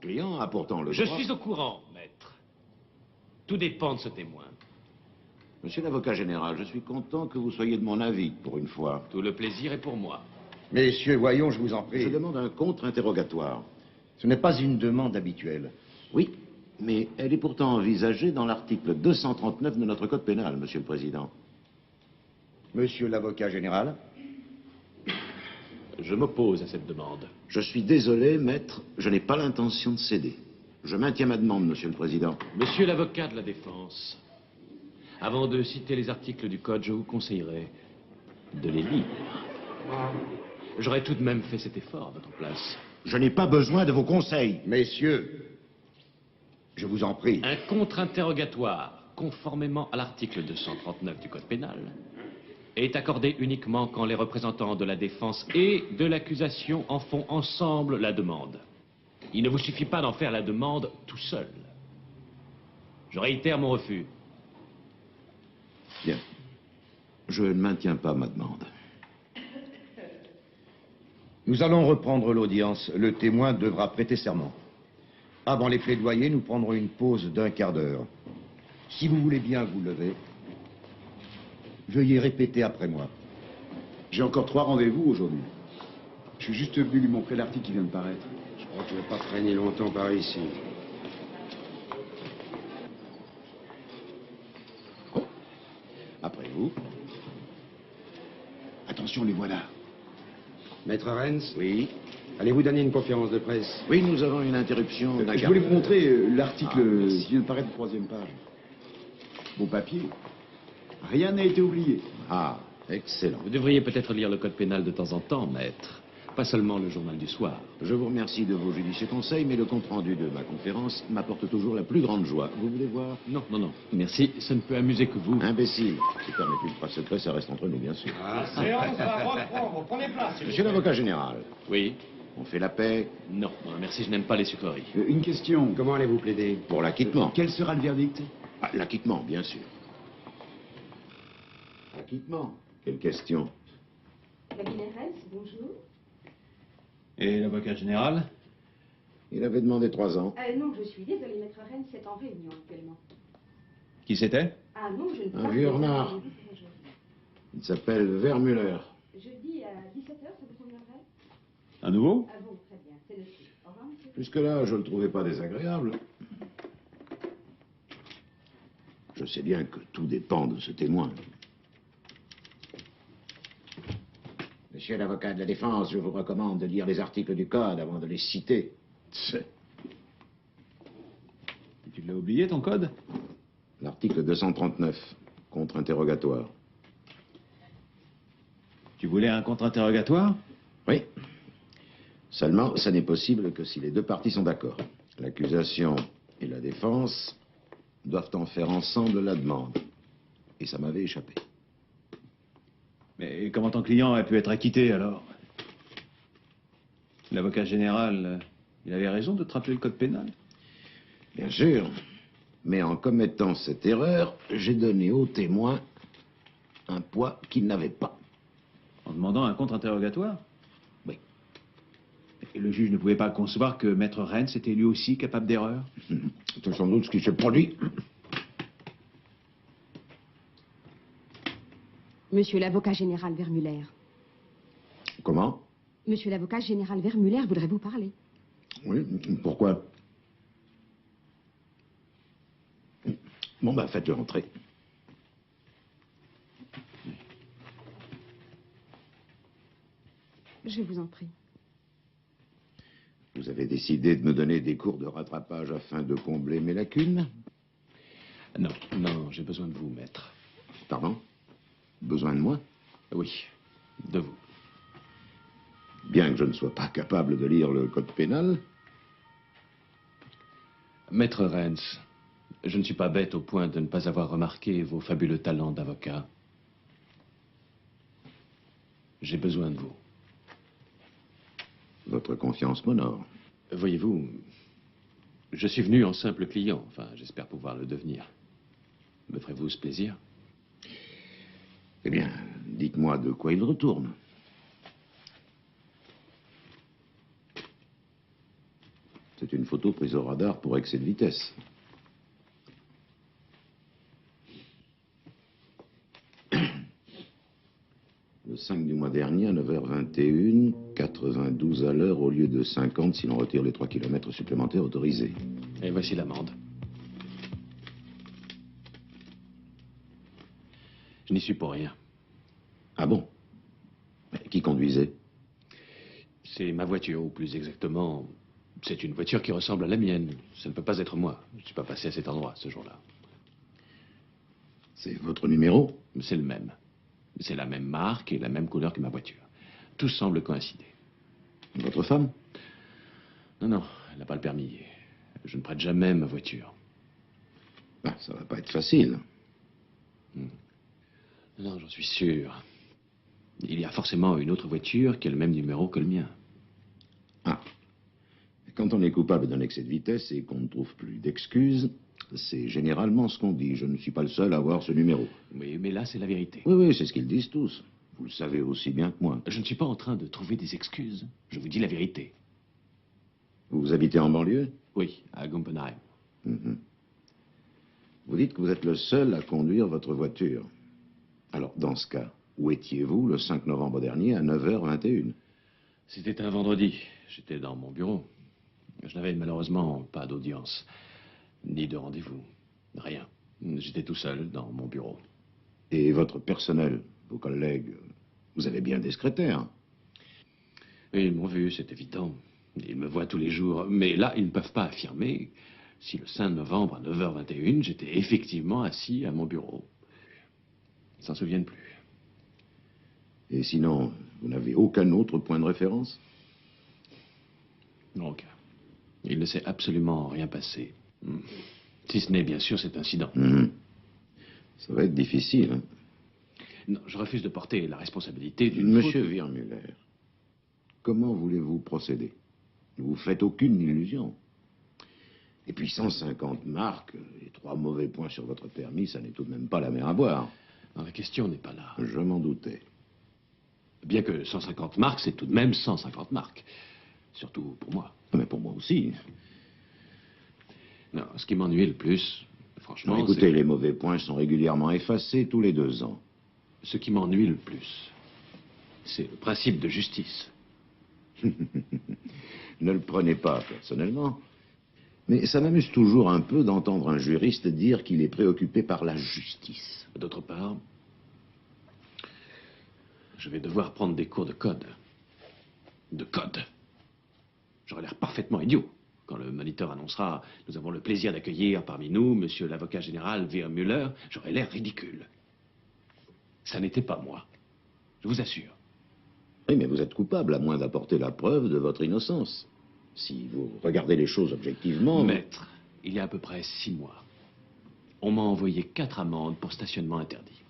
client a pourtant le Je droit... suis au courant, maître. Tout dépend de ce témoin. Monsieur l'avocat général, je suis content que vous soyez de mon avis, pour une fois. Tout le plaisir est pour moi. Messieurs, voyons, je vous en prie. Je demande un contre-interrogatoire. Ce n'est pas une demande habituelle. Oui, mais elle est pourtant envisagée dans l'article 239 de notre code pénal, monsieur le président. Monsieur l'avocat général? Je m'oppose à cette demande. Je suis désolé, maître, je n'ai pas l'intention de céder. Je maintiens ma demande, monsieur le président. Monsieur l'avocat de la défense, avant de citer les articles du code, je vous conseillerais de les lire. J'aurais tout de même fait cet effort à votre place. Je n'ai pas besoin de vos conseils. Messieurs, je vous en prie. Un contre-interrogatoire, conformément à l'article 239 du code pénal, est accordé uniquement quand les représentants de la défense et de l'accusation en font ensemble la demande. Il ne vous suffit pas d'en faire la demande tout seul. Je réitère mon refus. Bien. Je ne maintiens pas ma demande. Nous allons reprendre l'audience. Le témoin devra prêter serment. Avant les plaidoyers, nous prendrons une pause d'1 quart d'heure. Si vous voulez bien vous lever, veuillez répéter après moi. J'ai encore 3 rendez-vous aujourd'hui. Je suis juste venu lui montrer l'article qui vient de paraître. Je crois que tu ne vas pas traîner longtemps par ici. Après vous. Attention, les voilà. Maître Renz, Oui. allez-vous donner une conférence de presse? Oui, nous avons une interruption d'un Je quart voulais vous d'heure. montrer l'article merci. qui vient de paraître de 3e page. Beau papier. Rien n'a été oublié. Ah, excellent. Vous devriez peut-être lire le code pénal de temps en temps, maître. Pas seulement le journal du soir. Je vous remercie de vos judicieux conseils, mais le compte-rendu de ma conférence m'apporte toujours la plus grande joie. Vous voulez voir? Non, non, non. Merci, ça ne peut amuser que vous. Imbécile. Si permettez le pas secret, ça reste entre nous, bien sûr. Ah, Séance va reprendre. Prenez place. Monsieur l'avocat général, Oui? on fait la paix Non, non, merci, je n'aime pas les sucreries. Une question. comment allez-vous plaider? pour l'acquittement. Quel sera le verdict? Ah, l'acquittement, bien sûr. Acquittement. Quelle question? Cabinet Renz, bonjour. Et l'avocat général? Il avait demandé 3 ans. Non, je suis désolée, maître Renz, c'est en réunion actuellement. Qui c'était? Ah non, je ne peux Un pas... vieux renard. Il s'appelle Vermuller. Jeudi à 17h, ça vous conviendrait? Un nouveau? Ah bon, très bien, c'est noté. Au revoir, monsieur. Jusque-là, je ne le trouvais pas désagréable. Je sais bien que tout dépend de ce témoin. Monsieur l'avocat de la défense, je vous recommande de lire les articles du code avant de les citer. Tu l'as oublié, ton code? L'article 239, contre-interrogatoire. Tu voulais un contre-interrogatoire? Oui. Seulement, ça n'est possible que si les 2 parties sont d'accord. L'accusation et la défense doivent en faire ensemble la demande. Et ça m'avait échappé. Mais comment ton client a pu être acquitté, alors? L'avocat général, il avait raison de te rappeler le code pénal? Bien sûr. Mais en commettant cette erreur, j'ai donné au témoin un poids qu'il n'avait pas. En demandant un contre-interrogatoire? Oui. Et le juge ne pouvait pas concevoir que Maître Renz était lui aussi capable d'erreur? C'est sans doute ce qui s'est produit. Monsieur l'avocat général Vermuller. Comment? Monsieur l'avocat général Vermuller voudrait vous parler. Oui, pourquoi? Bon, bah, faites-le entrer. Je vous en prie. Vous avez décidé de me donner des cours de rattrapage afin de combler mes lacunes? Non, non, j'ai besoin de vous, maître. Pardon? Besoin de moi? Oui, de vous. Bien que je ne sois pas capable de lire le code pénal. Maître Renz, je ne suis pas bête au point de ne pas avoir remarqué vos fabuleux talents d'avocat. J'ai besoin de vous. Votre confiance m'honore. Voyez-vous, je suis venu en simple client. Enfin, j'espère pouvoir le devenir. Me ferez-vous ce plaisir? Eh bien, dites-moi de quoi il retourne. C'est une photo prise au radar pour excès de vitesse. Le 5 du mois dernier, à 9h21, 92 à l'heure au lieu de 50 si l'on retire les 3 kilomètres supplémentaires autorisés. Et voici l'amende. Je n'y suis pour rien. Ah bon? Mais qui conduisait? C'est ma voiture, ou plus exactement, c'est une voiture qui ressemble à la mienne. Ça ne peut pas être moi. Je ne suis pas passé à cet endroit ce jour-là. C'est votre numéro? C'est le même. C'est la même marque et la même couleur que ma voiture. Tout semble coïncider. Votre femme? Non, non, elle n'a pas le permis. Je ne prête jamais ma voiture. Ben, ça va pas être facile. Non, j'en suis sûr. Il y a forcément une autre voiture qui a le même numéro que le mien. Ah. Quand on est coupable d'un excès de vitesse et qu'on ne trouve plus d'excuses, c'est généralement ce qu'on dit. Je ne suis pas le seul à avoir ce numéro. Oui, mais là, c'est la vérité. Oui, oui, c'est ce qu'ils disent tous. Vous le savez aussi bien que moi. Je ne suis pas en train de trouver des excuses. Je vous dis la vérité. Vous habitez en banlieue? Oui, à Gumpenheim. Mhm. Vous dites que vous êtes le seul à conduire votre voiture. Alors, dans ce cas, où étiez-vous le 5 novembre dernier à 9h21? C'était un vendredi. J'étais dans mon bureau. Je n'avais malheureusement pas d'audience, ni de rendez-vous. Rien. J'étais tout seul dans mon bureau. Et votre personnel, vos collègues, vous avez bien des secrétaires? Et ils m'ont vu, c'est évident. Ils me voient tous les jours. Mais là, ils ne peuvent pas affirmer si le 5 novembre à 9h21, j'étais effectivement assis à mon bureau. Ils s'en souviennent plus. Et sinon, vous n'avez aucun autre point de référence? Donc, il ne s'est absolument rien passé. Si ce n'est, bien sûr, cet incident. Mhm. Ça va être difficile, hein? Non, je refuse de porter la responsabilité d'une Monsieur faute. Wirmuller, comment voulez-vous procéder? Ne vous faites aucune illusion. Et puis 150 marques et 3 mauvais points sur votre permis, ça n'est tout de même pas la mer à boire. Non, la question n'est pas là. Je m'en doutais. Bien que 150 marques, c'est tout de même 150 marques. Surtout pour moi. Mais pour moi aussi. Non, ce qui m'ennuie le plus, franchement, Non, écoutez, les mauvais points sont régulièrement effacés tous les 2 ans. ce qui m'ennuie le plus, c'est le principe de justice. Ne le prenez pas personnellement. Mais ça m'amuse toujours un peu d'entendre un juriste dire qu'il est préoccupé par la justice. D'autre part, je vais devoir prendre des cours de code. De code. J'aurai l'air parfaitement idiot. Quand le moniteur annoncera « Nous avons le plaisir d'accueillir parmi nous monsieur l'avocat général Wirmuller », j'aurai l'air ridicule. Ça n'était pas moi. Je vous assure. Oui, mais vous êtes coupable, à moins d'apporter la preuve de votre innocence. Si vous regardez les choses objectivement... Maître, il y a à peu près 6 mois, on m'a envoyé 4 amendes pour stationnement interdit.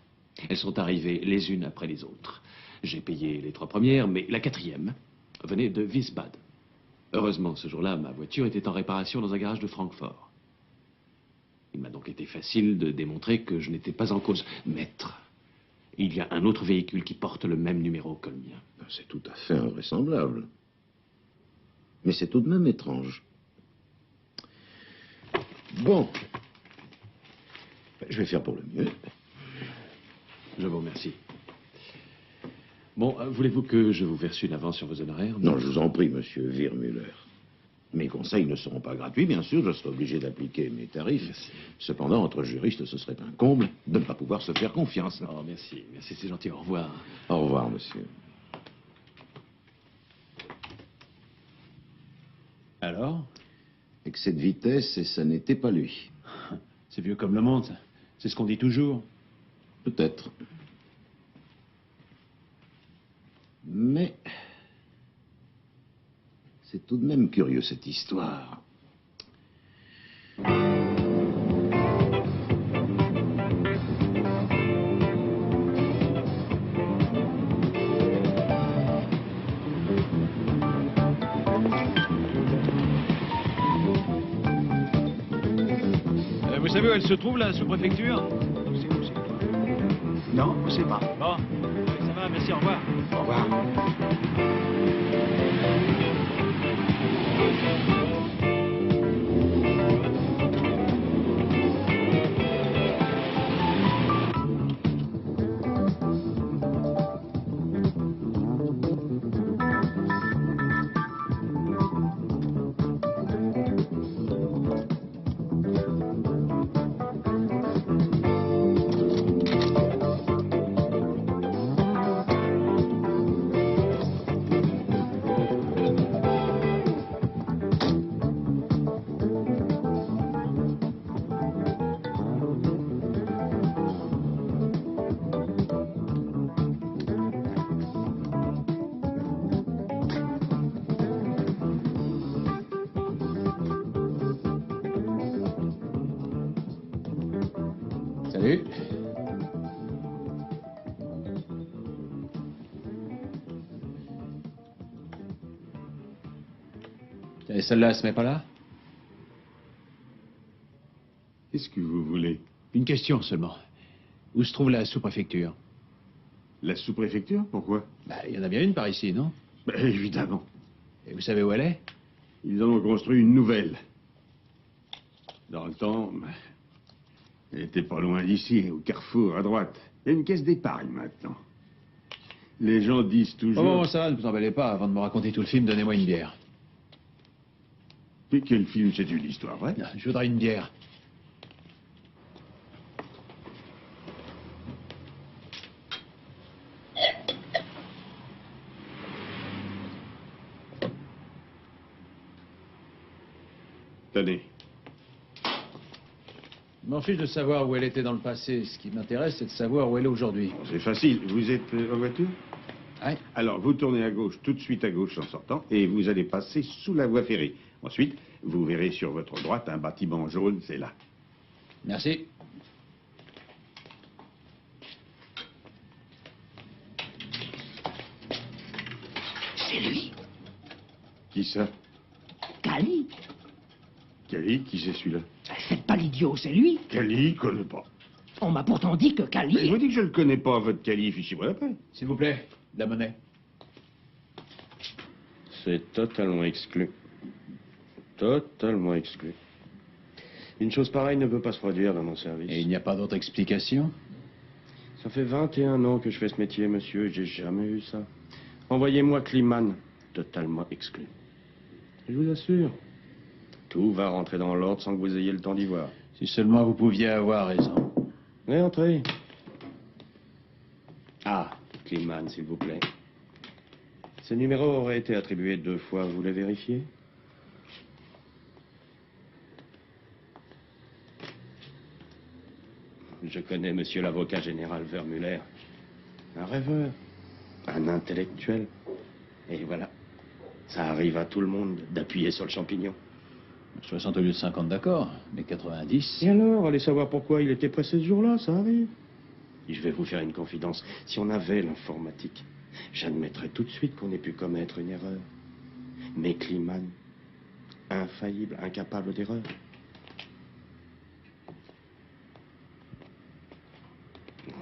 Elles sont arrivées les unes après les autres. J'ai payé les 3 premières, mais la 4e venait de Wiesbaden. Heureusement, ce jour-là, ma voiture était en réparation dans un garage de Francfort. Il m'a donc été facile de démontrer que je n'étais pas en cause. Maître, il y a un autre véhicule qui porte le même numéro que le mien. C'est tout à fait invraisemblable. Mais c'est tout de même étrange. Bon. Je vais faire pour le mieux. Je vous remercie. Bon, voulez-vous que je vous verse une avance sur vos honoraires? Non, je vous en prie, monsieur Wirmuller. Mes conseils ne seront pas gratuits, bien sûr, je serai obligé d'appliquer mes tarifs. Merci. Cependant, entre juristes, ce serait un comble de ne pas pouvoir se faire confiance. Oh, merci. Merci, c'est gentil. Au revoir. Au revoir, monsieur. Alors? Excès de vitesse, et ça n'était pas lui. C'est vieux comme le monde, ça. C'est ce qu'on dit toujours. Peut-être. Mais... c'est tout de même curieux, cette histoire. Vous savez où elle se trouve, la sous-préfecture? C'est où, c'est? Non, on sait pas. Bon, ça va, merci, au revoir. Au revoir. Salut. Et celle-là, elle se met pas là? Qu'est-ce que vous voulez? Une question seulement. Où se trouve la sous-préfecture? La sous-préfecture? Pourquoi? Bah, il y en a bien une par ici, non? Ben, évidemment. Et vous savez où elle est? Ils en ont construit une nouvelle. Dans le temps, elle était pas loin d'ici, au carrefour, à droite. Il y a une caisse d'épargne maintenant. Les gens disent toujours... Oh, ça va, ne vous emballez pas. Avant de me raconter tout le film, donnez-moi une bière. Mais quel film, c'est une histoire vraie? Non, je voudrais une bière. Tenez. Je m'en fiche de savoir où elle était dans le passé. Ce qui m'intéresse, c'est de savoir où elle est aujourd'hui. C'est facile. Vous êtes en voiture? Ouais. Alors, vous tournez à gauche, tout de suite à gauche en sortant, et vous allez passer sous la voie ferrée. Ensuite, vous verrez sur votre droite un bâtiment jaune, c'est là. Merci. C'est lui, Qui ça? Cali. Cali? Qui c'est celui-là? Faites pas l'idiot, c'est lui. Cali, connais pas. On m'a pourtant dit que Je Cali... vous dis que je le connais pas, votre Cali, fichez-moi la paix. S'il vous plaît, de la monnaie. C'est totalement exclu. Totalement exclu. Une chose pareille ne peut pas se produire dans mon service. Et il n'y a pas d'autre explication? Ça fait 21 ans que je fais ce métier, monsieur, et j'ai jamais vu ça. Envoyez-moi Kliman. Totalement exclu. Je vous assure. Tout va rentrer dans l'ordre sans que vous ayez le temps d'y voir. Si seulement vous pouviez avoir raison. Mais entrez. Ah, Kliman, s'il vous plaît. Ce numéro aurait été attribué 2 fois, vous voulez vérifier? Je connais monsieur l'avocat général Vermuller. Un rêveur, un intellectuel. Et voilà, ça arrive à tout le monde d'appuyer sur le champignon. 60 au lieu de 50, d'accord, mais 90... Et alors, allez savoir pourquoi il était pressé ce jour-là, ça arrive. Et je vais vous faire une confidence. Si on avait l'informatique, j'admettrais tout de suite qu'on ait pu commettre une erreur. Mais Kliman, infaillible, incapable d'erreur.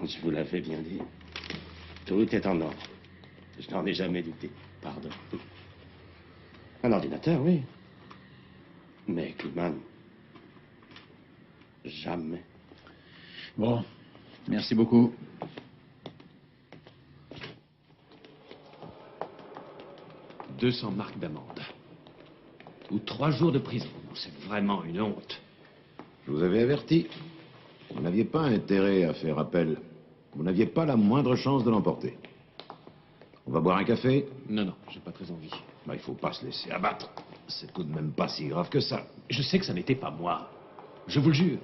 Je vous l'avais bien dit. Tout est en ordre. Je n'en ai jamais douté. Pardon. Un ordinateur, oui. Mais Kliman, jamais. Bon, merci beaucoup. « 200 marques d'amende. Ou 3 jours de prison. C'est vraiment une honte. Je vous avais averti. Vous n'aviez pas intérêt à faire appel. Vous n'aviez pas la moindre chance de l'emporter. On va boire un café? Non, non, j'ai pas très envie. Il faut pas se laisser abattre. C'est tout de même pas si grave que ça. Je sais que ça n'était pas moi. Je vous le jure.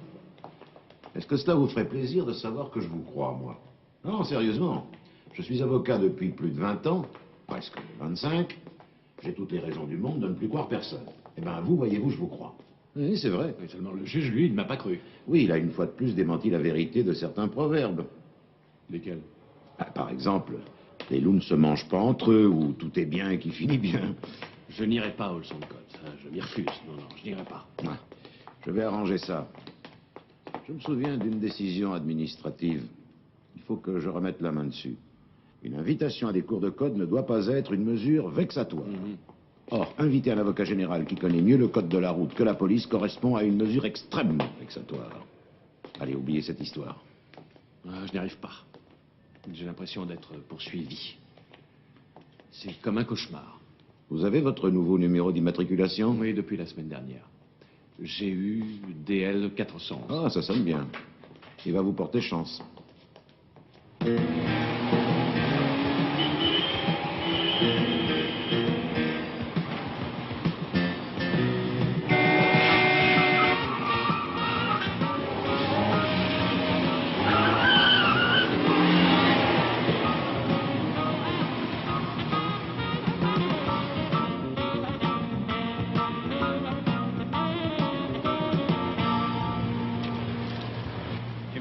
Est-ce que cela vous ferait plaisir de savoir que je vous crois, moi? Non, sérieusement. Je suis avocat depuis plus de 20 ans, presque 25. J'ai toutes les raisons du monde de ne plus croire personne. Eh bien, vous, voyez-vous, je vous crois. Oui, c'est vrai. Mais seulement le juge, lui, il ne m'a pas cru. Oui, il a une fois de plus démenti la vérité de certains proverbes. Lesquels? Par exemple, les loups ne se mangent pas entre eux, ou tout est bien qui finit bien. Je n'irai pas aux leçons de code. Je m'y refuse. Non, non, je n'irai pas. Je vais arranger ça. Je me souviens d'une décision administrative. Il faut que je remette la main dessus. Une invitation à des cours de code ne doit pas être une mesure vexatoire. Or, inviter un avocat général qui connaît mieux le code de la route que la police correspond à une mesure extrêmement vexatoire. Allez, oubliez cette histoire. Je n'y arrive pas. J'ai l'impression d'être poursuivi. C'est comme un cauchemar. Vous avez votre nouveau numéro d'immatriculation? Oui, depuis la semaine dernière. J'ai eu DL 411. Ah, ça sonne bien. Il va vous porter chance.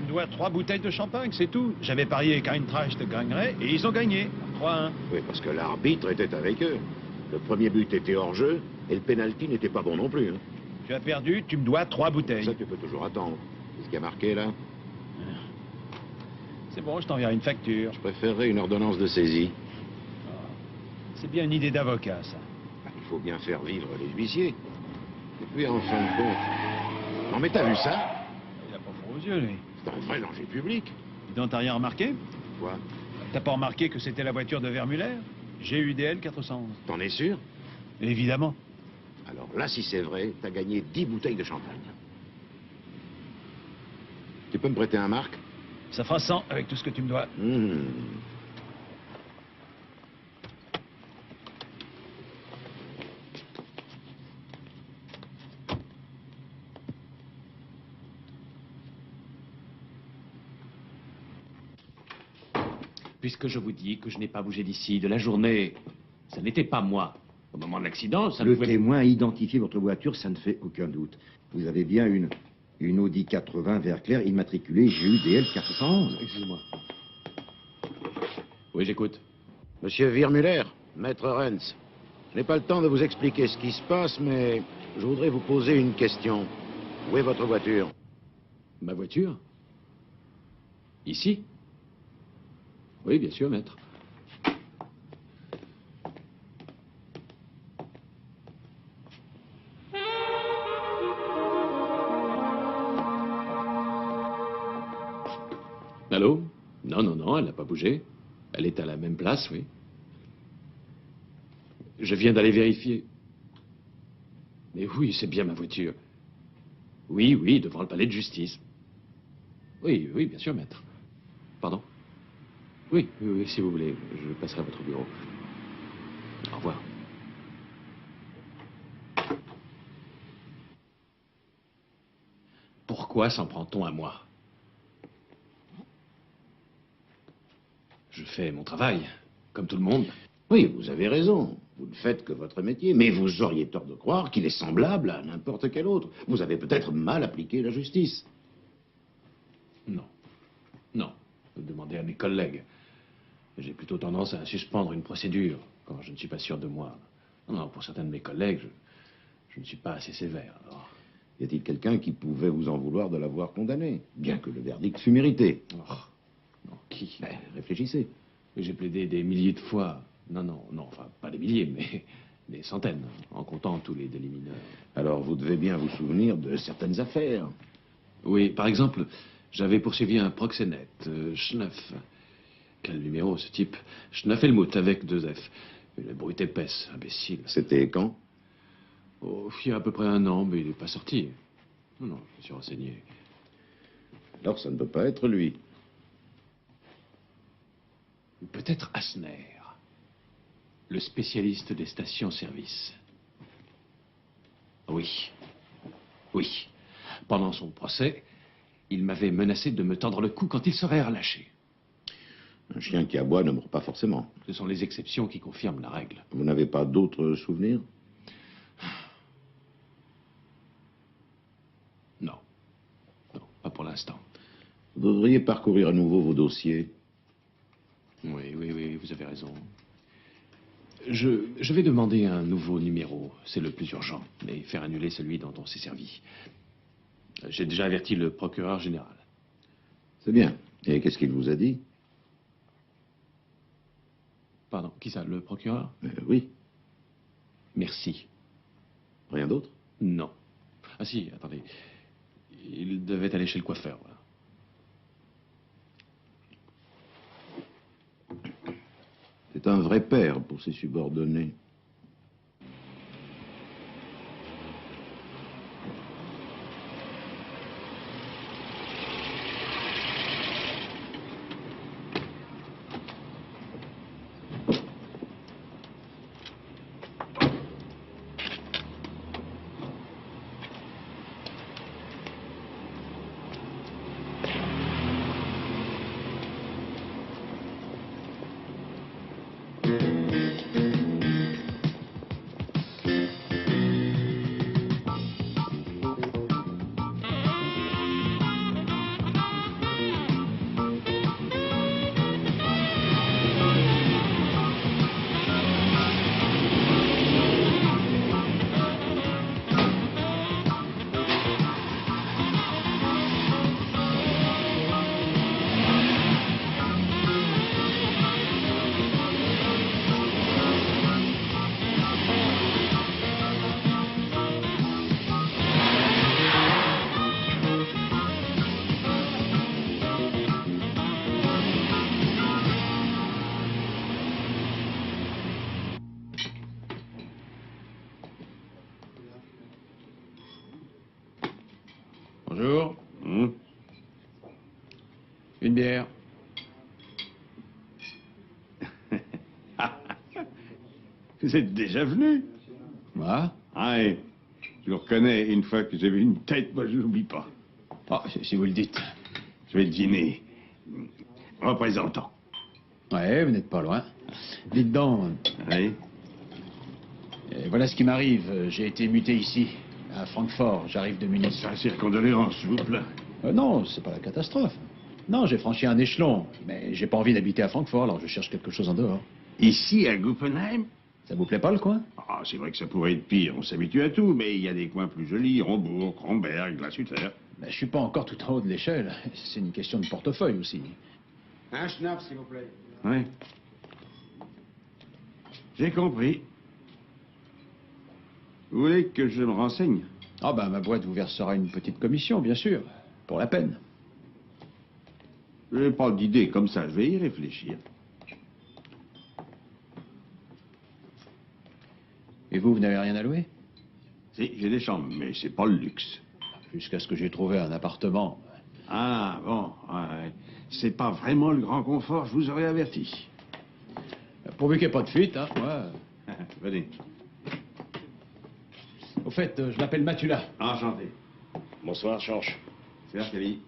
me dois 3 bouteilles de champagne, c'est tout. J'avais parié qu'Eintracht gagnerait et ils ont gagné. 3-1. Oui, parce que l'arbitre était avec eux. Le premier but était hors jeu et le pénalty n'était pas bon non plus. Hein. Tu as perdu, tu me dois 3 bouteilles. Ça, tu peux toujours attendre. Qu'est-ce qui a marqué, là? C'est bon, je t'enverrai une facture. Je préférerais une ordonnance de saisie. C'est bien une idée d'avocat, ça. Il faut bien faire vivre les huissiers. Et puis, en fin de compte... Non, mais t'as vu ça? Il a pas froid aux yeux, lui. C'est un vrai danger public. Dis donc, t'as rien remarqué? Quoi? T'as pas remarqué que c'était la voiture de Vermuller? GUDL 411. T'en es sûr? Évidemment. Alors là, si c'est vrai, t'as gagné 10 bouteilles de champagne. Tu peux me prêter un marque? Ça fera 100 avec tout ce que tu me dois. Puisque je vous dis que je n'ai pas bougé d'ici de la journée, ça n'était pas moi. Au moment de l'accident, ça ne Le pouvait... témoin a identifié votre voiture, ça ne fait aucun doute. Vous avez bien une Audi 80 vert clair immatriculée GUDL 411. Excusez-moi. Oui, j'écoute. Monsieur Wirmuller, maître Renz, je n'ai pas le temps de vous expliquer ce qui se passe, mais je voudrais vous poser une question. Où est votre voiture? Ma voiture? Ici? Oui, bien sûr, maître. Allô? Non, non, non, elle n'a pas bougé. Elle est à la même place, oui. Je viens d'aller vérifier. Mais oui, c'est bien ma voiture. Oui, oui, devant le palais de justice. Oui, oui, bien sûr, maître. Pardon? Oui, oui, oui, si vous voulez, je passerai à votre bureau. Au revoir. Pourquoi s'en prend-on à moi? Je fais mon travail, comme tout le monde. Oui, vous avez raison. Vous ne faites que votre métier, mais vous auriez tort de croire qu'il est semblable à n'importe quel autre. Vous avez peut-être mal appliqué la justice. Non. Non. Demandez à mes collègues. J'ai plutôt tendance à suspendre une procédure quand je ne suis pas sûr de moi. Non, pour certains de mes collègues, je ne suis pas assez sévère. Alors... Y a-t-il quelqu'un qui pouvait vous en vouloir de l'avoir condamné, bien que le verdict fût mérité? Oh, non, qui? Réfléchissez. J'ai plaidé des milliers de fois. Non, non, non, enfin, pas des milliers, mais des centaines, en comptant tous les délits mineurs. Alors, vous devez bien vous souvenir de certaines affaires. Oui, par exemple, j'avais poursuivi un proxénète, Schneff. Quel numéro, ce type? Schneffelmuth, avec 2 F. Une brute épaisse, imbécile. C'était quand? Oh, il y a à peu près 1 an, mais il n'est pas sorti. Non, non, je me suis renseigné. Alors, ça ne peut pas être lui. Peut-être Asner, le spécialiste des stations-service. Oui. Oui. Pendant son procès, il m'avait menacé de me tordre le cou quand il serait relâché. Un chien qui aboie ne mord pas forcément. Ce sont les exceptions qui confirment la règle. Vous n'avez pas d'autres souvenirs? Non. Non, pas pour l'instant. Vous devriez parcourir à nouveau vos dossiers. Oui, oui, oui, vous avez raison. Je vais demander un nouveau numéro. C'est le plus urgent. Mais faire annuler celui dont on s'est servi. J'ai déjà averti le procureur général. C'est bien. Et qu'est-ce qu'il vous a dit? Pardon, qui ça? Le procureur? Oui. Merci. Rien d'autre? Non. Ah si, attendez. Il devait aller chez le coiffeur, voilà. C'est un vrai père pour ses subordonnés. Bonjour. Une bière. Vous êtes déjà venu? Moi? Ah oui. Je vous reconnais, une fois que j'ai vu une tête, moi je l'oublie pas. Ah, si vous le dites. Je vais dîner. Représentant. Ouais, vous n'êtes pas loin. Dites donc. Oui. Voilà ce qui m'arrive. J'ai été muté ici, à Francfort. J'arrive de Munich. Sincères condoléances, s'il vous plaît. Non, c'est pas la catastrophe. Non, j'ai franchi un échelon. Mais j'ai pas envie d'habiter à Francfort, alors je cherche quelque chose en dehors. Ici, à Guppenheim? Ça vous plaît pas, le coin? Ah, c'est vrai que ça pourrait être pire. On s'habitue à tout, mais il y a des coins plus jolis. Hombourg, Kronberg, La Sutter. Ben, je suis pas encore tout en haut de l'échelle. C'est une question de portefeuille aussi. Un schnapp, s'il vous plaît. Oui. J'ai compris. Vous voulez que je me renseigne? Ah ben, ma boîte vous versera une petite commission, bien sûr. Pour la peine. Je n'ai pas d'idée comme ça. Je vais y réfléchir. Et vous n'avez rien à louer? Si, j'ai des chambres, mais c'est pas le luxe. Jusqu'à ce que j'ai trouvé un appartement. Ah, bon, ouais. C'est pas vraiment le grand confort, je vous aurais averti. Pourvu qu'il n'y ait pas de fuite, hein, ouais. Venez. Au fait, je m'appelle Matula. Enchanté. Bonsoir, Georges. C'est Arcadie.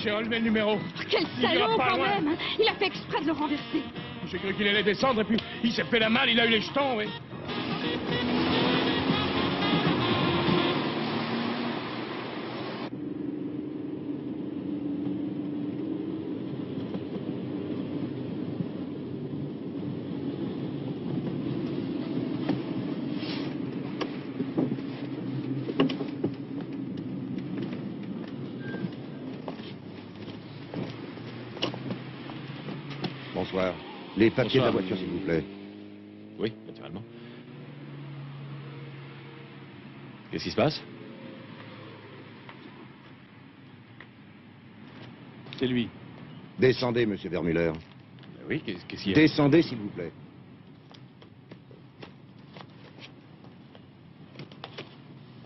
J'ai relevé le numéro. Quel salaud quand même. Il a fait exprès de le renverser. J'ai cru qu'il allait descendre et puis il s'est fait la malle, il a eu les jetons, oui. Bonsoir. Les papiers Bonsoir. de la voiture, s'il vous plaît. Oui, naturellement. Qu'est-ce qui se passe? C'est lui. Descendez, monsieur Vermuller. Oui, qu'est-ce qu'il y a? Descendez, s'il vous plaît.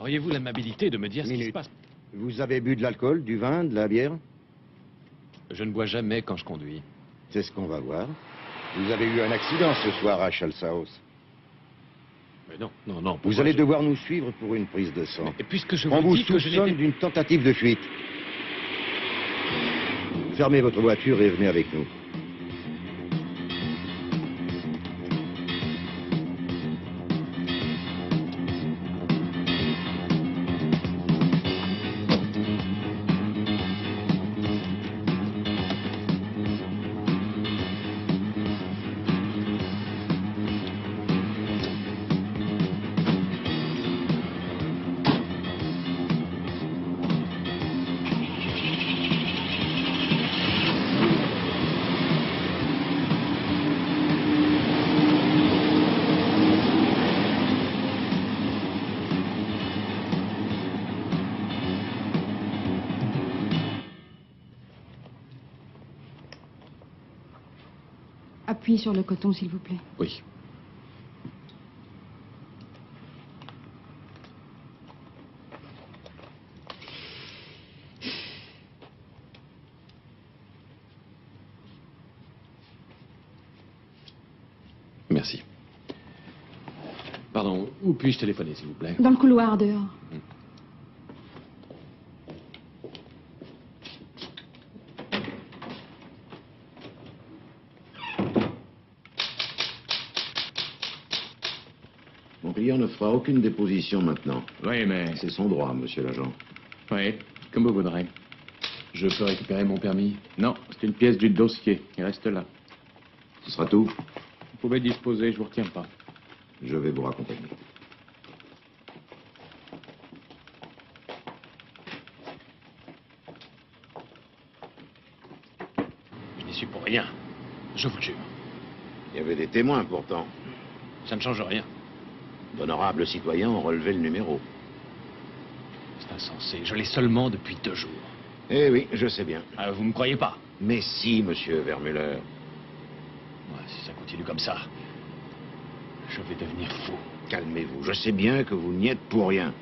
Auriez-vous l'amabilité de me dire ce qui se passe? Vous avez bu de l'alcool, du vin, de la bière? Je ne bois jamais quand je conduis. C'est ce qu'on va voir. Vous avez eu un accident ce soir à Schalshaus. Mais non, non, non. Vous allez devoir nous suivre pour une prise de sang. Et puisque je On vous vous dis que je soupçonne n'étais... d'une tentative de fuite. Fermez votre voiture et venez avec nous. Appuyez sur le coton, s'il vous plaît. Oui. Merci. Pardon, où puis-je téléphoner, s'il vous plaît? Dans le couloir, dehors. client ne fera aucune déposition maintenant. Oui, mais... C'est son droit, monsieur l'agent. Oui, comme vous voudrez. Je peux récupérer mon permis? Non, c'est une pièce du dossier. Il reste là. Ce sera tout? Vous pouvez disposer, je vous retiens pas. Je vais vous raccompagner. Je n'y suis pour rien. Je vous le jure. Il y avait des témoins, pourtant. Ça ne change rien. D'honorables citoyens ont relevé le numéro. C'est insensé. Je l'ai seulement depuis 2 jours. Eh oui, je sais bien. Ah, vous me croyez pas? Mais si, monsieur Vermuller. Si ça continue comme ça, je vais devenir fou. Calmez-vous. Je sais bien que vous n'y êtes pour rien.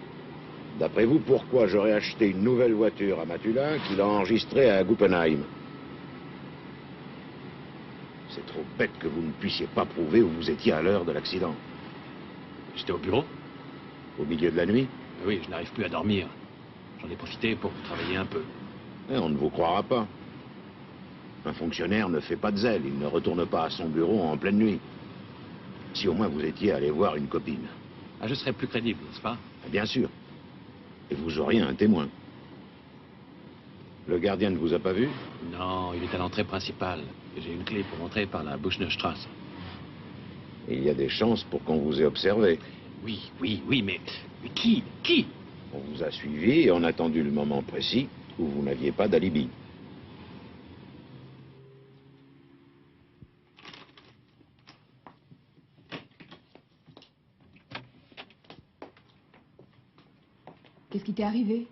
D'après vous, pourquoi j'aurais acheté une nouvelle voiture à Matula qu'il a enregistrée à Guggenheim? C'est trop bête que vous ne puissiez pas prouver où vous étiez à l'heure de l'accident. J'étais au bureau. Au milieu de la nuit? Oui, je n'arrive plus à dormir. J'en ai profité pour travailler un peu. Eh, on ne vous croira pas. Un fonctionnaire ne fait pas de zèle. Il ne retourne pas à son bureau en pleine nuit. Si au moins vous étiez allé voir une copine. Ah, je serais plus crédible, n'est-ce pas? Bien sûr. Et vous auriez un témoin. Le gardien ne vous a pas vu? Non, il est à l'entrée principale. J'ai une clé pour entrer par la Buchnerstrasse. Il y a des chances pour qu'on vous ait observé. Oui, mais qui? On vous a suivi et on a attendu le moment précis où vous n'aviez pas d'alibi. Qu'est-ce qui t'est arrivé?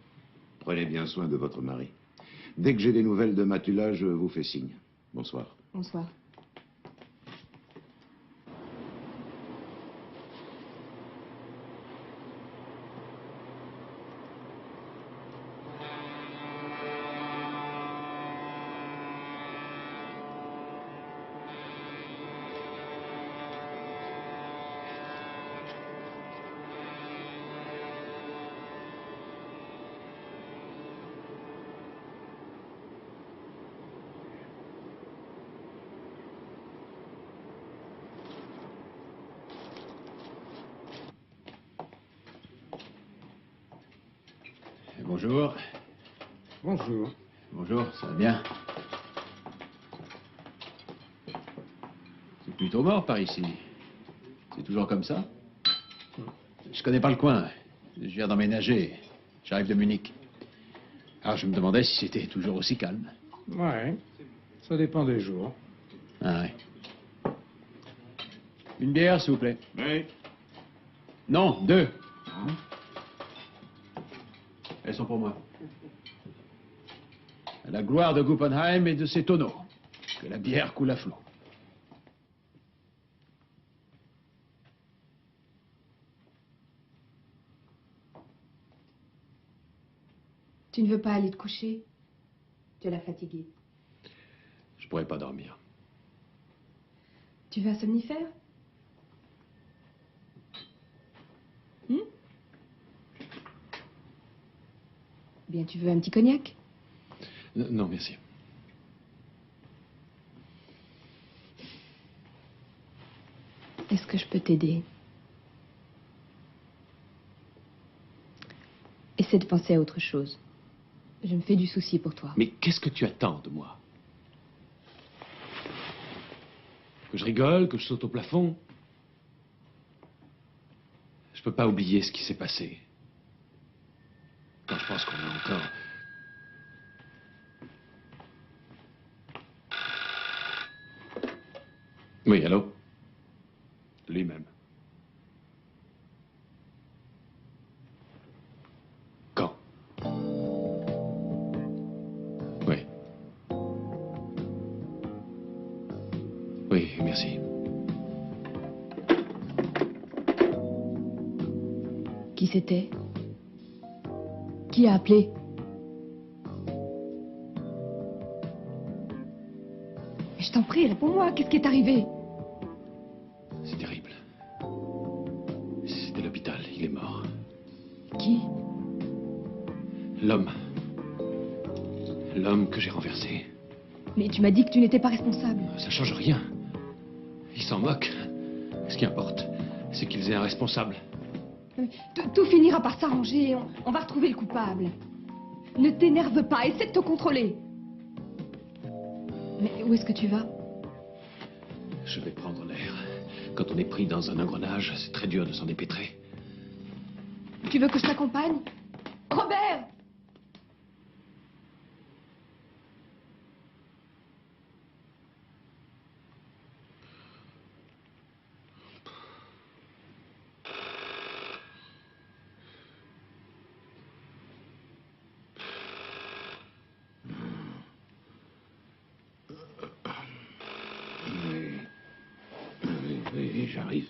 Prenez bien soin de votre mari. Dès que j'ai des nouvelles de Matula, je vous fais signe. Bonsoir. Bonsoir. Bonjour. Bonjour. Bonjour, ça va bien? C'est plutôt mort par ici. C'est toujours comme ça? Je connais pas le coin. Je viens d'emménager. J'arrive de Munich. Alors je me demandais si c'était toujours aussi calme. Ouais, ça dépend des jours. Ah ouais. Une bière, s'il vous plaît. Oui. Non, 2. Elles sont pour moi. À la gloire de Guggenheim et de ses tonneaux. Que la bière coule à flot. Tu ne veux pas aller te coucher? Tu l'as fatigué. Je pourrais pas dormir. Tu veux un somnifère? Bien, tu veux un petit cognac? Non, merci. Est-ce que je peux t'aider? Essaie de penser à autre chose. Je me fais du souci pour toi. Mais qu'est-ce que tu attends de moi? Que je rigole, que je saute au plafond? Je peux pas oublier ce qui s'est passé. Quand je pense qu'on est encore... Oui, allô? Lui-même. Quand? Oui. Oui, merci. Qui c'était? Qui a appelé? Je t'en prie, réponds-moi. Qu'est-ce qui est arrivé? C'est terrible. C'était l'hôpital. Il est mort. Qui? L'homme. L'homme que j'ai renversé. Mais tu m'as dit que tu n'étais pas responsable. Ça change rien. Ils s'en moquent. Ce qui importe, c'est qu'ils aient un responsable. Tout finira par s'arranger et on va retrouver le coupable. Ne t'énerve pas, essaie de te contrôler. Mais où est-ce que tu vas? Je vais prendre l'air. Quand on est pris dans un engrenage, c'est très dur de s'en dépêtrer. Tu veux que je t'accompagne? Robert! Oui, j'arrive.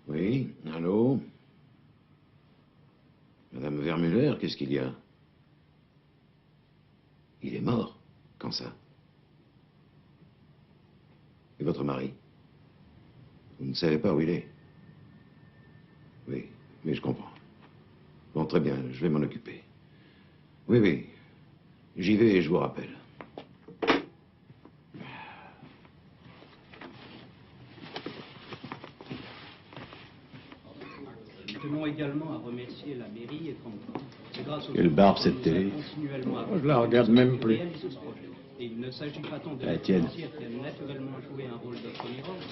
Oui, allô? Madame Vermuller, qu'est-ce qu'il y a? Il est mort. Quand ça? Et votre mari? Vous ne savez pas où il est? Oui, mais je comprends. Bon, très bien, je vais m'en occuper. Oui, oui. J'y vais et je vous rappelle. Nous tenons également à remercier la mairie et Franck. C'est grâce au Quelle barbe cette télé. Je la regarde même plus. Et il ne s'agit pas tant de La la tienne. financière qui a naturellement joué un rôle de premier ordre,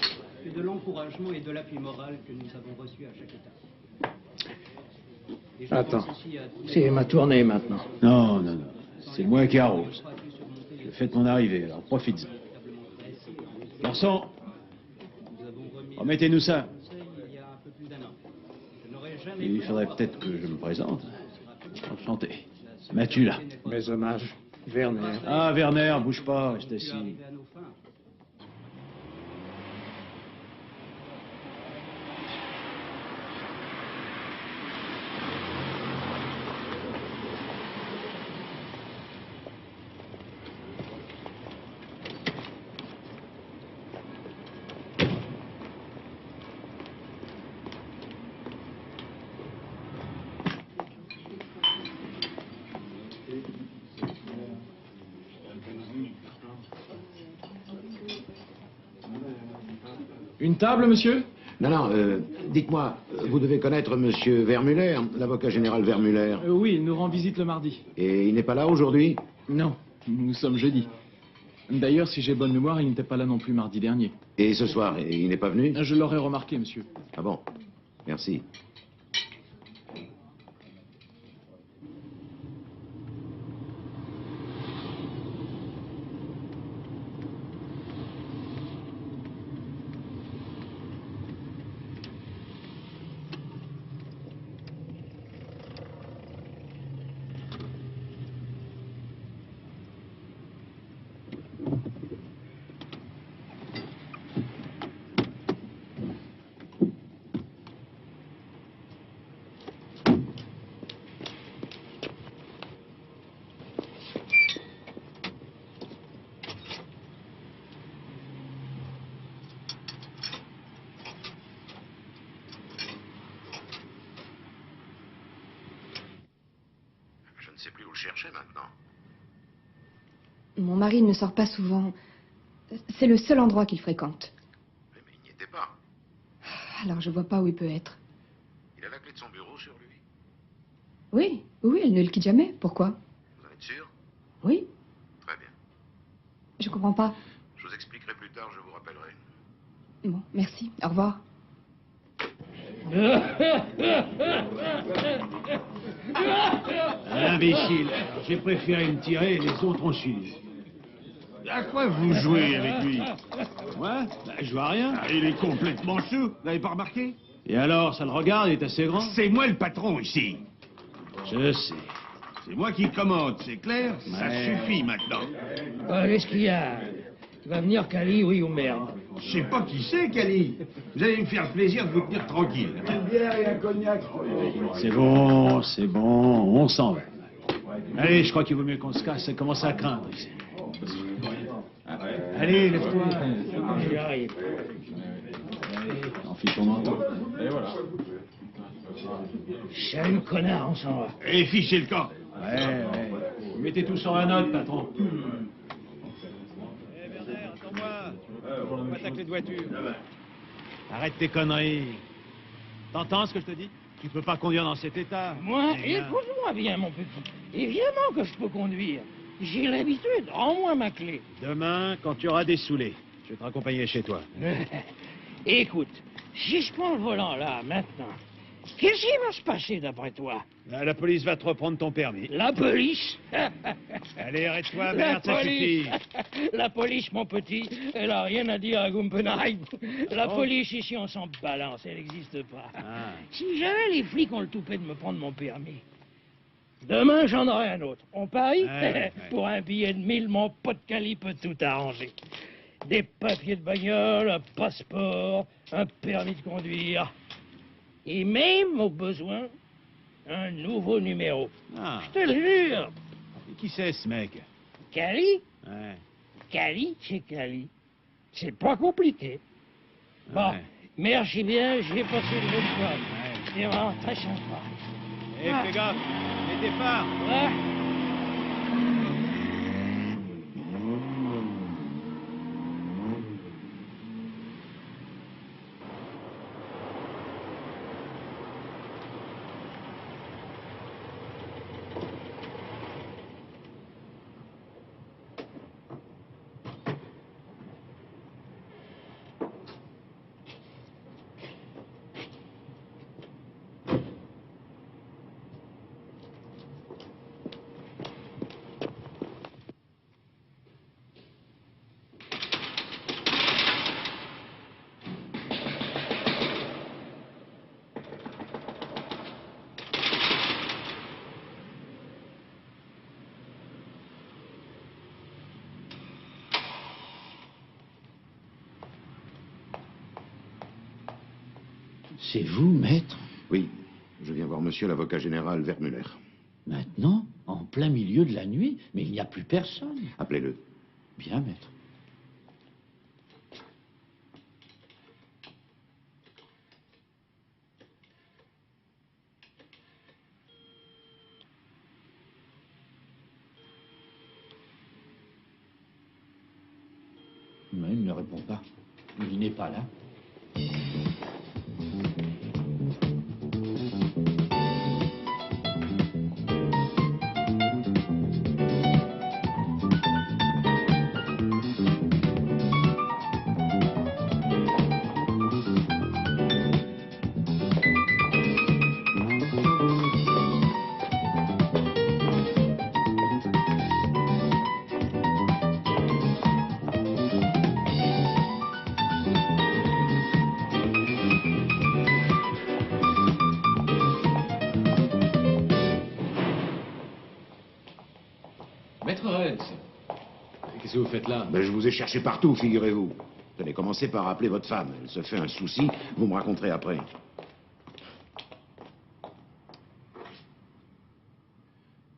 que de l'encouragement et de l'appui moral que nous avons reçu à chaque étape. Et je Attends, pense aussi à tous les c'est ma tournée maintenant. Non, non, non. C'est moi qui arrose. Je fais ton arrivée, alors profite-en. Garçon, remettez-nous ça. il y a un peu plus d'un an. Je n'aurais Et jamais il pu faudrait avoir peut-être que je me présente. Enchanté. Mathieu là. Mes hommages, Werner. Ah, Werner, bouge pas, reste assis. arriver à nos fins. Une table, monsieur? Non, non, dites-moi, vous devez connaître Monsieur Vermuller, l'avocat général Vermuller. Oui, il nous rend visite le mardi. Et il n'est pas là aujourd'hui? Non, nous sommes jeudi. D'ailleurs, si j'ai bonne mémoire, il n'était pas là non plus mardi dernier. Et ce soir, il n'est pas venu? Je l'aurais remarqué, monsieur. Ah bon, merci. Je ne sais plus où le chercher maintenant. Mon mari ne sort pas souvent. C'est le seul endroit qu'il fréquente. Mais il n'y était pas. Alors je vois pas où il peut être. Il a la clé de son bureau sur lui. Oui, oui, elle ne le quitte jamais. Pourquoi? Vous en êtes sûr? Oui, Très bien. je comprends pas. Je vous expliquerai plus tard, je vous rappellerai. Bon, merci. Au revoir. Imbécile. J'ai préféré me tirer et les autres ont suivi. À quoi vous jouez avec lui? Ouais, je vois rien. Ah, il est complètement chou. Vous n'avez pas remarqué? Et alors, ça le regarde, il est assez grand? C'est moi le patron ici. Je sais. C'est moi qui commande, c'est clair? Ça suffit maintenant. Qu'est-ce qu'il y a? Tu vas venir, Cali, oui ou merde? Je sais pas qui c'est, Cali. Vous allez me faire le plaisir de vous tenir tranquille. Une bière et un cognac. C'est bon, on s'en va. Allez, je crois qu'il vaut mieux qu'on se casse, ça commence à craindre ici. Allez, lève-toi. J'y arrive. Enfile ton manteau. Et voilà. Salut, connard, on s'en va. Et fichez le camp. Ouais. Vous mettez tout sur la note, patron. ta clé de voiture. Arrête tes conneries. T'entends ce que je te dis? Tu peux pas conduire dans cet état. Moi, Eh bien. écoute-moi bien, mon petit. Évidemment que je peux conduire. J'ai l'habitude. Rends-moi ma clé. Demain, quand tu auras des saoulés, je vais te raccompagner chez toi. Écoute, si je prends le volant là, maintenant, qu'est-ce qui va se passer d'après toi? La police va te reprendre ton permis. La police? Allez, arrête-toi, La merde, ça police. suffit. La police, mon petit, elle a rien à dire à Gumpenheim. La bon police ici, on s'en balance, elle n'existe pas. Ah. Si jamais les flics ont le toupet de me prendre mon permis, demain j'en aurai un autre. On parie? Ouais. Pour un billet de 1000, mon pote Cali peut tout arranger. Des papiers de bagnole, un passeport, un permis de conduire. Et même, au besoin, un nouveau numéro. Ah. Je te le jure. Et qui c'est, ce mec? Cali? Ouais. Cali, c'est Cali. C'est pas compliqué. Bon, Ouais. merci bien, j'ai passé une bonne soirée. C'est vraiment très sympa. Eh, fais gaffe, mets tes phares. Ouais. C'est vous, maître? Oui, je viens voir monsieur l'avocat général Vermuller. Maintenant, en plein milieu de la nuit, mais il n'y a plus personne. Appelez-le. Bien, maître. Mais il ne répond pas. Il n'est pas là. Maître Rennes, qu'est-ce que vous faites là? Ben, je vous ai cherché partout, figurez-vous. Tenez, commencez par appeler votre femme. Elle se fait un souci, vous me raconterez après.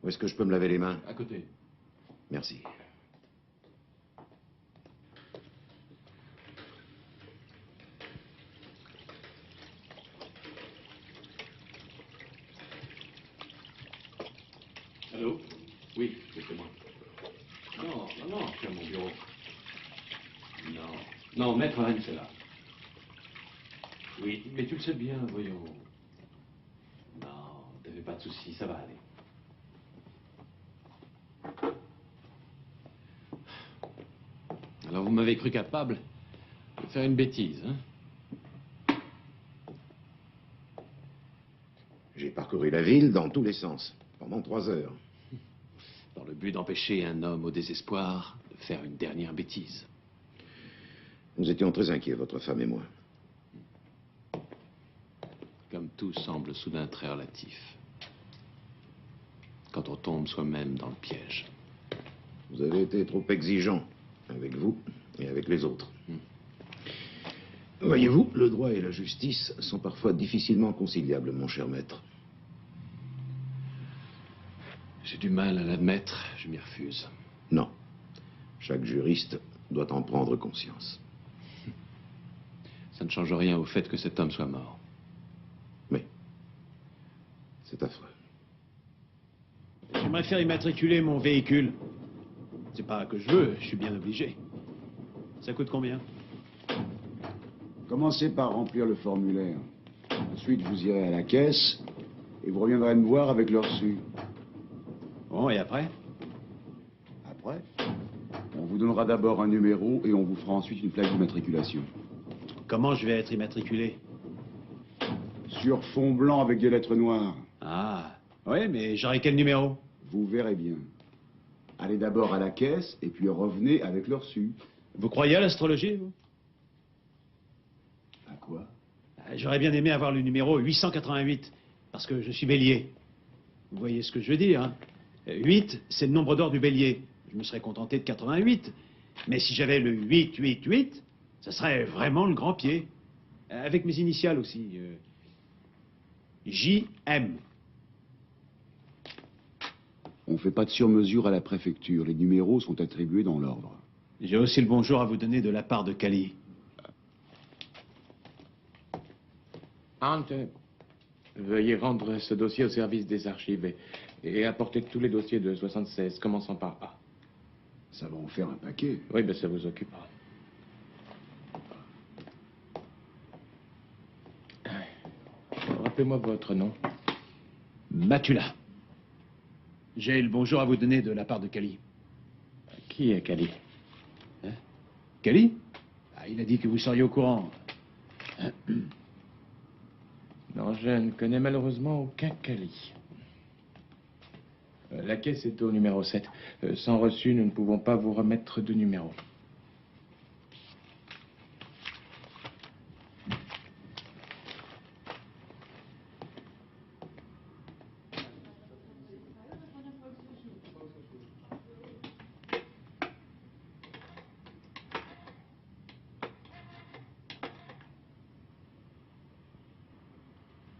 Où est-ce que je peux me laver les mains? À côté. Merci. Allô? Oui, c'est moi. Non, je suis à mon bureau. Non, Maître Rennes, c'est là. Oui, mais tu le sais bien, voyons. Non, ne fais pas de soucis, ça va aller. Alors vous m'avez cru capable de faire une bêtise, hein? J'ai parcouru la ville dans tous les sens, pendant 3 heures. Dans le but d'empêcher un homme au désespoir de faire une dernière bêtise. Nous étions très inquiets, votre femme et moi. Comme tout semble soudain très relatif. Quand on tombe soi-même dans le piège. Vous avez été trop exigeant avec vous et avec les autres. Voyez-vous, le droit et la justice sont parfois difficilement conciliables, mon cher maître. J'ai du mal à l'admettre, je m'y refuse. Non. Chaque juriste doit en prendre conscience. Ça ne change rien au fait que cet homme soit mort. Mais c'est affreux. J'aimerais faire immatriculer mon véhicule. C'est pas que je veux, je suis bien obligé. Ça coûte combien? Commencez par remplir le formulaire. Ensuite, vous irez à la caisse et vous reviendrez me voir avec le reçu. Bon, et après? Après, on vous donnera d'abord un numéro et on vous fera ensuite une plaque d'immatriculation. Comment je vais être immatriculé? Sur fond blanc avec des lettres noires. Ah, oui, mais j'aurai quel numéro? Vous verrez bien. Allez d'abord à la caisse et puis revenez avec le reçu. Vous croyez à l'astrologie, vous? À quoi? J'aurais bien aimé avoir le numéro 888, parce que je suis bélier. Vous voyez ce que je veux dire, hein? 8, c'est le nombre d'or du bélier. Je me serais contenté de 88. Mais si j'avais le 888, ça serait vraiment le grand pied. Avec mes initiales aussi. JM. On ne fait pas de sur-mesure à la préfecture. Les numéros sont attribués dans l'ordre. J'ai aussi le bonjour à vous donner de la part de Cali. Hunt, veuillez rendre ce dossier au service des archives et apporter tous les dossiers de 76, commençant par A. Ça va en faire un paquet. Oui, ben ça vous occupera. Rappelez-moi votre nom. Matula. J'ai le bonjour à vous donner de la part de Cali. Qui est Cali? Hein? Cali? Il a dit que vous seriez au courant. Non, je ne connais malheureusement aucun Cali. La caisse est au numéro 7. Sans reçu, nous ne pouvons pas vous remettre de numéro.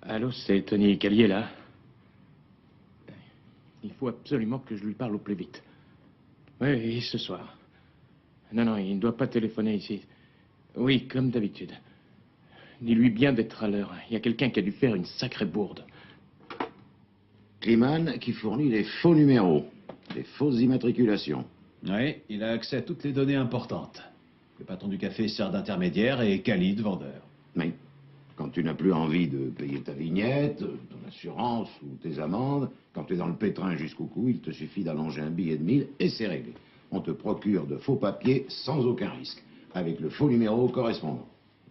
Allô, c'est Tony Callier, là. Il faut absolument que je lui parle au plus vite. Oui, ce soir. Non, il ne doit pas téléphoner ici. Oui, comme d'habitude. Dis-lui bien d'être à l'heure. Il y a quelqu'un qui a dû faire une sacrée bourde. Kliman qui fournit les faux numéros, les fausses immatriculations. Oui, il a accès à toutes les données importantes. Le patron du café sert d'intermédiaire et Cali de vendeur. Mais quand tu n'as plus envie de payer ta vignette, ton assurance ou tes amendes, quand tu es dans le pétrin jusqu'au cou, il te suffit d'allonger un billet de 1000 et c'est réglé. On te procure de faux papiers sans aucun risque, avec le faux numéro correspondant.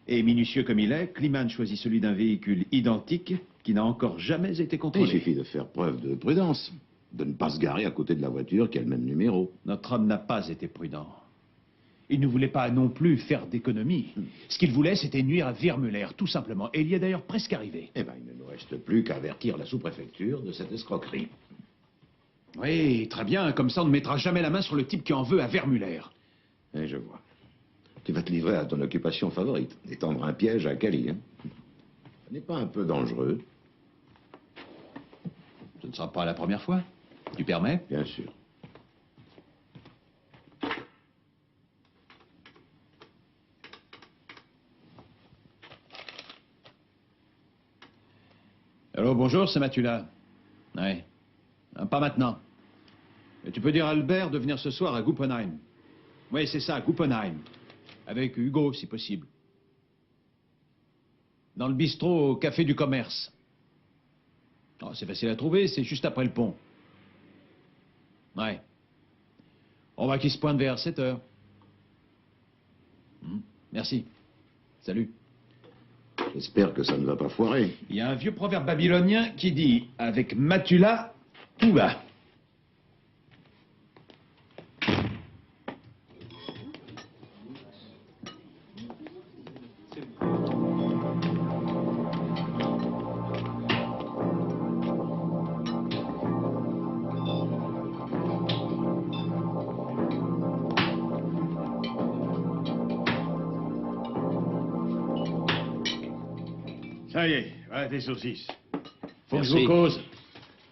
Et minutieux comme il est, Kliman choisit celui d'un véhicule identique qui n'a encore jamais été contrôlé. Il suffit de faire preuve de prudence, de ne pas se garer à côté de la voiture qui a le même numéro. Notre homme n'a pas été prudent. Il ne voulait pas non plus faire d'économie. Ce qu'il voulait, c'était nuire à Vermuller, tout simplement. Et il y est d'ailleurs presque arrivé. Eh bien, il ne nous reste plus qu'à avertir la sous-préfecture de cette escroquerie. Oui, très bien. Comme ça, on ne mettra jamais la main sur le type qui en veut à Vermuller. Et je vois. Tu vas te livrer à ton occupation favorite, étendre un piège à Cali, hein? Ce n'est pas un peu dangereux? Ce ne sera pas la première fois. Tu permets? Bien sûr. Allô, bonjour, c'est Matula. Oui. Pas maintenant. Mais tu peux dire à Albert de venir ce soir à Guppenheim. Oui, c'est ça, Guppenheim. Avec Hugo, si possible. Dans le bistrot au Café du Commerce. Oh, c'est facile à trouver, c'est juste après le pont. Ouais. On va qu'il se pointe vers 7 heures. Merci. Salut. J'espère que ça ne va pas foirer. Il y a un vieux proverbe babylonien qui dit « Avec Matula, tout va ». Ça y est, voilà tes saucisses. Faut Merci. que je vous cause.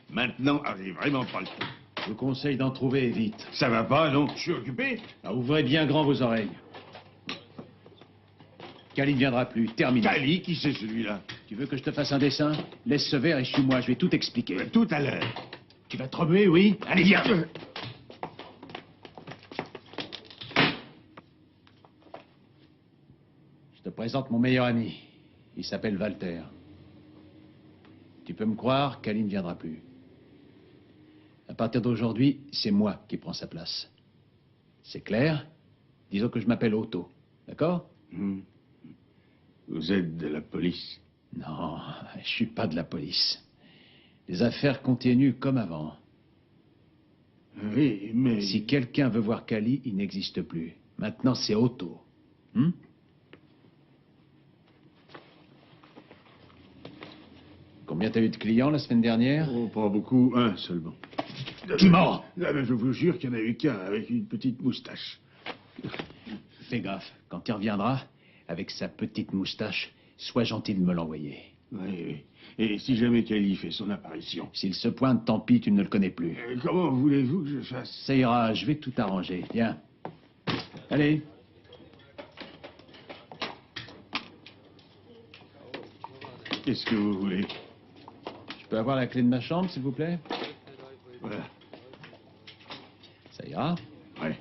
Maintenant, avez vraiment pas le temps. Je vous conseille d'en trouver vite. Ça va pas, non? Je suis occupé. Ah, ouvrez bien grand vos oreilles. Cali ne viendra plus, terminé. Cali, qui c'est celui-là? Tu veux que je te fasse un dessin? Laisse ce verre et suis-moi, je vais tout expliquer. Tout à l'heure. Tu vas te remuer, oui? Allez, viens. Je te présente mon meilleur ami. Il s'appelle Walter. Tu peux me croire, Kali ne viendra plus. À partir d'aujourd'hui, c'est moi qui prends sa place. C'est clair? Disons que je m'appelle Otto. D'accord? Vous êtes de la police? Non, je suis pas de la police. Les affaires continuent comme avant. Oui, mais... Si quelqu'un veut voir Kali, il n'existe plus. Maintenant, c'est Otto. Combien t'as eu de clients la semaine dernière? Oh, pas beaucoup, un seulement. Tu mens! Je vous jure qu'il n'y en a eu qu'un, avec une petite moustache. Fais gaffe, quand il reviendra, avec sa petite moustache, sois gentil de me l'envoyer. Oui, oui. Et si jamais Kali fait son apparition? S'il se pointe, tant pis, tu ne le connais plus. Comment voulez-vous que je fasse? Ça ira, je vais tout arranger. Viens. Allez. Qu'est-ce que vous voulez? Je peux avoir la clé de ma chambre, s'il vous plaît? Voilà. Ça ira? Ouais.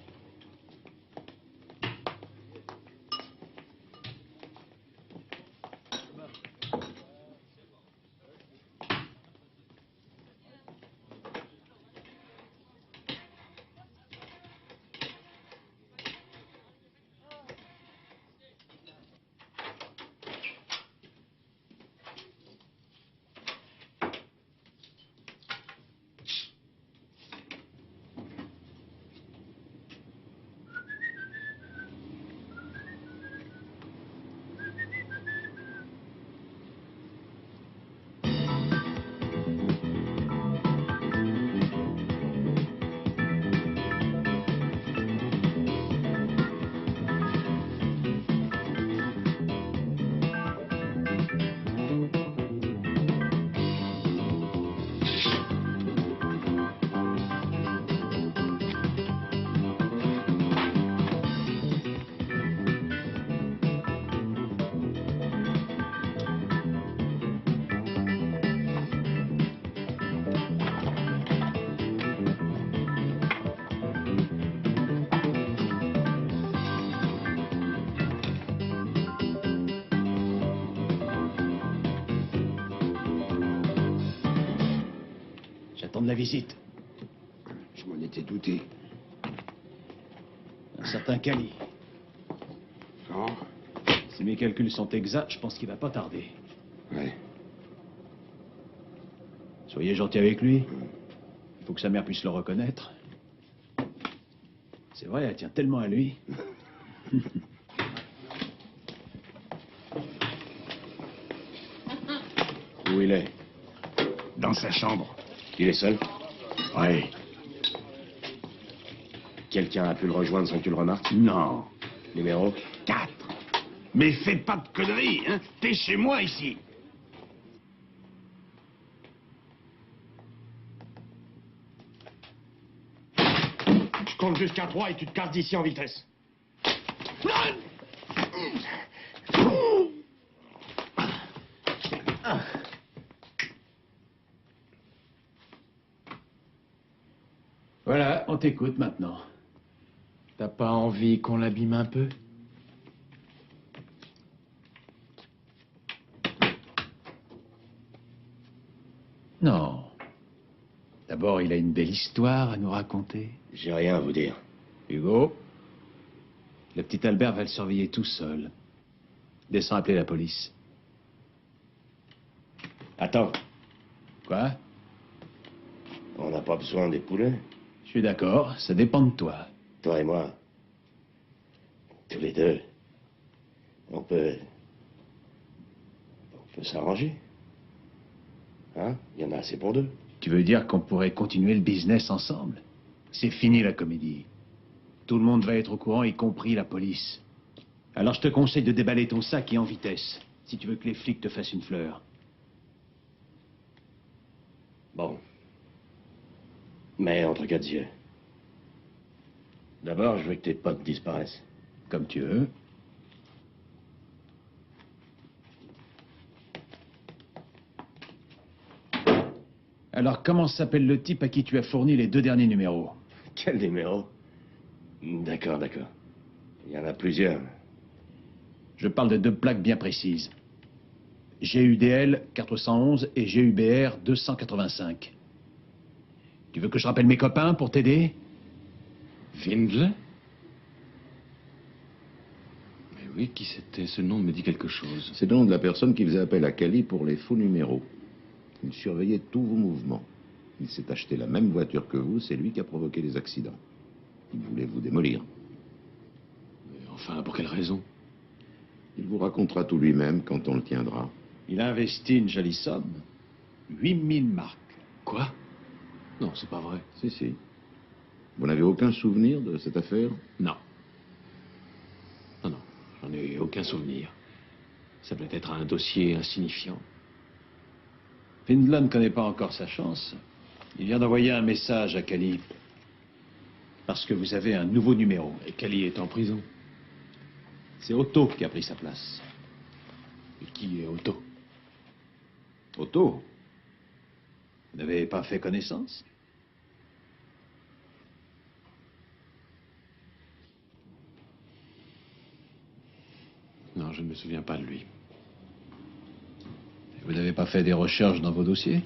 De la visite. Je m'en étais douté. Un certain Kali. Non. Si mes calculs sont exacts, je pense qu'il va pas tarder. Ouais. Soyez gentil avec lui. Il faut que sa mère puisse le reconnaître. C'est vrai, elle tient tellement à lui. Où il est? Dans sa chambre. Il est seul? Oui. Quelqu'un a pu le rejoindre sans que tu le remarques? Non. Numéro? 4. Mais fais pas de conneries, hein. T'es chez moi, ici. Je compte jusqu'à 3 et tu te casses d'ici en vitesse. Voilà, on t'écoute maintenant. T'as pas envie qu'on l'abîme un peu? Non. D'abord, il a une belle histoire à nous raconter. J'ai rien à vous dire. Hugo, le petit Albert va le surveiller tout seul. Descends appeler la police. Attends. Quoi? On n'a pas besoin des poulets. Je suis d'accord, ça dépend de toi. Toi et moi. Tous les deux. On peut s'arranger. Hein? Il y en a assez pour deux. Tu veux dire qu'on pourrait continuer le business ensemble? C'est fini la comédie. Tout le monde va être au courant, y compris la police. Alors je te conseille de déballer ton sac et en vitesse, si tu veux que les flics te fassent une fleur. Bon. Mais entre quatre yeux. D'abord, je veux que tes potes disparaissent. Comme tu veux. Alors, comment s'appelle le type à qui tu as fourni les 2 derniers numéros? Quel numéro? D'accord, d'accord. Il y en a plusieurs. Je parle de 2 plaques bien précises. GUDL 411 et GUBR 285. Tu veux que je rappelle mes copains pour t'aider? Windle? Mais oui, qui c'était? Ce nom me dit quelque chose. C'est le nom de la personne qui faisait appel à Cali pour les faux numéros. Il surveillait tous vos mouvements. Il s'est acheté la même voiture que vous, c'est lui qui a provoqué les accidents. Il voulait vous démolir. Mais enfin, pour quelle raison? Il vous racontera tout lui-même quand on le tiendra. Il a investi une jolie somme. 8000 marques. Quoi? Non, c'est pas vrai. Si, si. Vous n'avez aucun souvenir de cette affaire? Non. Non, non, j'en ai aucun souvenir. Ça doit être un dossier insignifiant. Findla ne connaît pas encore sa chance. Il vient d'envoyer un message à Cali. Parce que vous avez un nouveau numéro. Et Cali est en prison. C'est Otto qui a pris sa place. Et qui est Otto? Otto? Vous n'avez pas fait connaissance? Non, je ne me souviens pas de lui. Vous n'avez pas fait des recherches dans vos dossiers?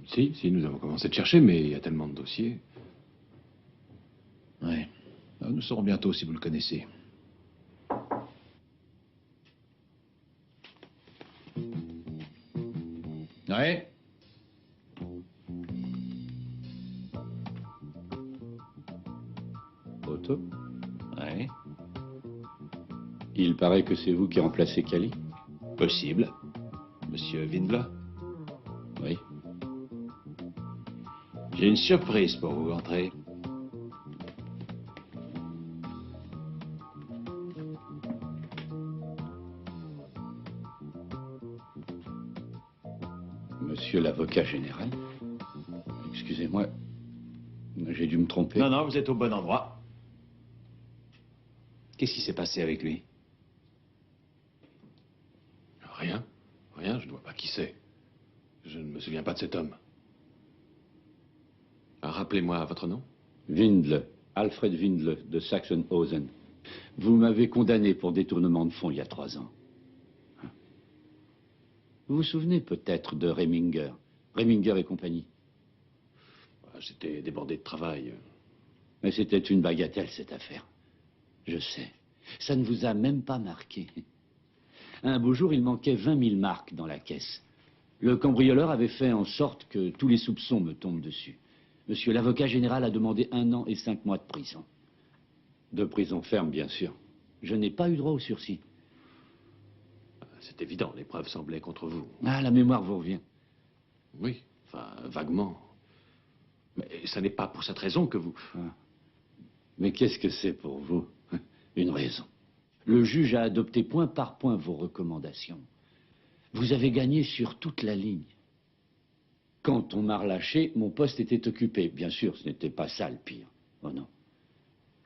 Si, nous avons commencé de chercher, mais il y a tellement de dossiers. Oui. Nous saurons bientôt si vous le connaissez. Ouais. Otto? Ouais. Il paraît que c'est vous qui remplacez Cali? Possible. Monsieur Windla? Oui. J'ai une surprise pour vous, entrez. Monsieur l'avocat général? Excusez-moi, j'ai dû me tromper. Non, non, vous êtes au bon endroit. Qu'est-ce qui s'est passé avec lui? Rien, je ne vois pas qui c'est. Je ne me souviens pas de cet homme. Rappelez-moi votre nom. Windle, Alfred Windle, de Sachsenhausen. Vous m'avez condamné pour détournement de fonds il y a 3 ans. Vous vous souvenez peut-être de Reminger et compagnie? J'étais débordé de travail. Mais c'était une bagatelle, cette affaire. Je sais. Ça ne vous a même pas marqué. Un beau jour, il manquait 20 000 marques dans la caisse. Le cambrioleur avait fait en sorte que tous les soupçons me tombent dessus. Monsieur l'avocat général a demandé 1 an et 5 mois de prison. De prison ferme, bien sûr. Je n'ai pas eu droit au sursis. C'est évident, les preuves semblaient contre vous. Ah, la mémoire vous revient. Oui, enfin, vaguement. Mais ça n'est pas pour cette raison que vous... Mais qu'est-ce que c'est pour vous? Une raison. Le juge a adopté point par point vos recommandations. Vous avez gagné sur toute la ligne. Quand on m'a relâché, mon poste était occupé. Bien sûr, ce n'était pas ça le pire. Oh non.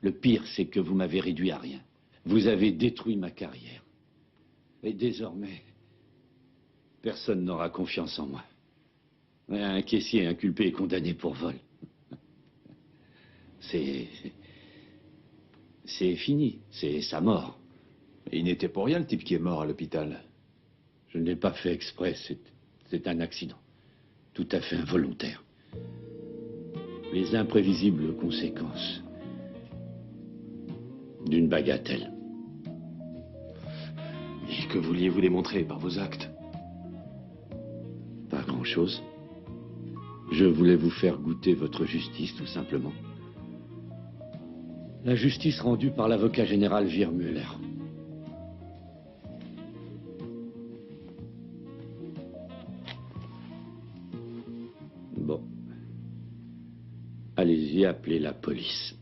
Le pire, c'est que vous m'avez réduit à rien. Vous avez détruit ma carrière. Et désormais, personne n'aura confiance en moi. Un caissier inculpé et condamné pour vol. C'est fini. C'est sa mort. Et il n'était pour rien, le type qui est mort à l'hôpital. Je ne l'ai pas fait exprès. C'est un accident. Tout à fait involontaire. Les imprévisibles conséquences d'une bagatelle. Et que vouliez-vous démontrer par vos actes? Pas grand-chose. Je voulais vous faire goûter votre justice, tout simplement. La justice rendue par l'avocat général Wirmuller. Bon. Allez-y, appelez la police.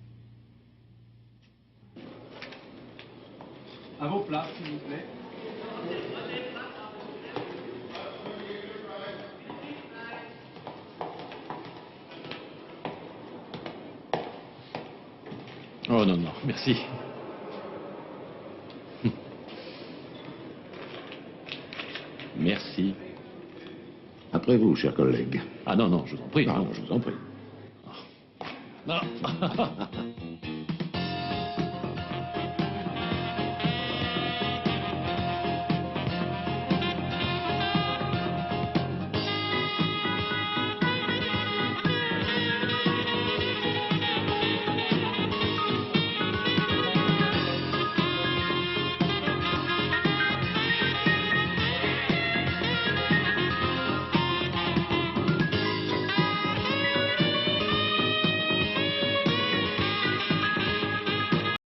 À vos places, s'il vous plaît. Oh non, non, merci. Merci. Après vous, chers collègues. Ah non, non, je vous en prie. Non, je vous en prie. Non.